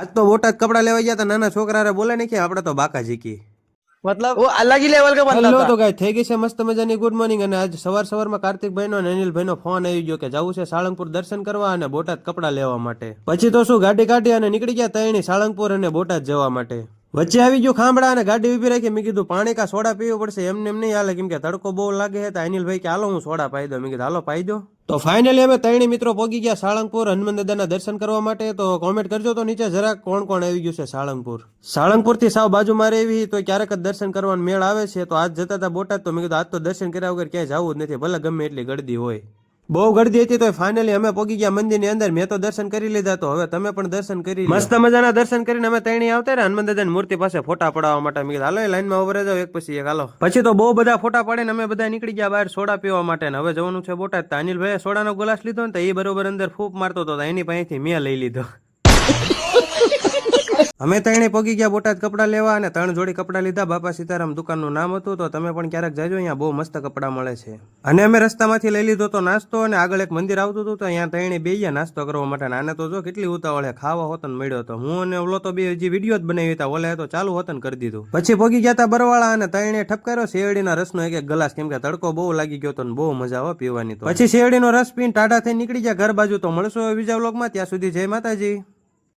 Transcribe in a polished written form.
આજ તો બોટાદ કપડા લેવા ગયા હતા, નાના છોકરા બોલે નહીં કે આપણે તો બાકા જીકી. मतलब वो अलग ही लेवल का बंदा હેલો था। તો ગાય થઈ ગઈ છે મસ્ત મજાની ગુડ મોર્નિંગ, અને આજ સવારમાં કાર્તિકભાઈનો અને અનિલભાઈનો ફોન આવી ગયો કે જવું છે સાળંગપુર દર્શન કરવા અને બોટાદ કપડા લેવા માટે. પછી તો શું ગાડી કાઢી અને નીકળી ગયા તૈણી સાળંગપુર અને બોટાદ જવા માટે. વચ્ચે આવી ગયું ખાંભળા અને ગાડી ઉભી રાખી. મેં કીધું પાણી કા સોડા પીવું પડશે, એમને એમ નહીં હાલે, કેમ કે તડકો બહુ લાગે છે. અનિલભાઈ કે હાલો હું સોડા પાઈ દો. મેં કીધું હાલો પાઈ દો. તો ફાઇનલી અમે ત્રણેય મિત્રો પહોંચી ગયા સાળંગપુર હનુમાન દાદાના દર્શન કરવા માટે. તો કોમેન્ટ કરજો તો નીચે જરાક કોણ કોણ આવી ગયું છે સાળંગપુર. સાળંગપુર થી સાવ બાજુમાં રહેવી તો ક્યારેક જ દર્શન કરવાનો મેળ આવે છે. તો આજ જતા હતા બોટાદ, તો મેં કીધું આજ તો દર્શન કર્યા વગર ક્યાંય જવું જ નથી, ભલે ગમે એટલી ગળદી હોય. બહુ ગળદી હતી તો ફાઇનલી અમે પહોંચી ગયા મંદિરની અંદર. મેં તો દર્શન કરી લીધા, તો હવે તમે પણ દર્શન કરી મસ્ત મજાના દર્શન કરીને અમે ત્રણેય આવતા રહ્યા હનુમાન દાદાની મૂર્તિ પાસે ફોટા પડાવવા માટે. મેં કીધું હાલો લાઈનમાં ઉભા રહેજો એક પછી એક હાલો. પછી તો બહુ બધા ફોટા પડે ને અમે બધા નીકળી ગયા બહાર સોડા પીવા માટે. ને હવે જવાનું છે બોટાદ. તો અનિલભાઈ સોડાનો ગ્લાસ લીધો ને તો એ બરોબર અંદર ફૂંક મારતો હતો, એની પાસેથી મેં લઈ લીધો. અમે ત્રણે પગી ગયા બોટાદ કપડા લેવા અને 3 જોડી કપડા લીધા. બાપા સીતારામ દુકાનનું નામ હતું. તો તમે પણ ક્યારેક જાજો, અહીંયા બહુ મસ્ત કપડા મળે છે. અને અમે રસ્તામાંથી લઈ લીધો તો નાસ્તો, અને આગળ એક મંદિર આવતું હતું તો અહીંયા ત્રણે બે ગયા નાસ્તો કરવા માટે. આને તો જો કેટલી ઉતાવળે ખાવા હોતન મળ્યો હતો. હું અને ઓલો તો બે હજી વિડીયો જ બનાવી હતા, ઓલે તો ચાલુ હોતન કરી દીધું. પછી પગી ગયા હતા બરવાળા અને ત્રણે ઠપકાર્યો શેરડીના રસનો એક ગ્લાસ, કેમ કે તડકો બહુ લાગી ગયો હતો ને બહુ મજા આવે પીવાની. તો પછી શેરડીનો રસ પીને ટાઢા થઈને નીકળી ગયા ઘર બાજુ. તો મળશો બીજા વ્લોગમાં, ત્યાં સુધી જય માતાજી.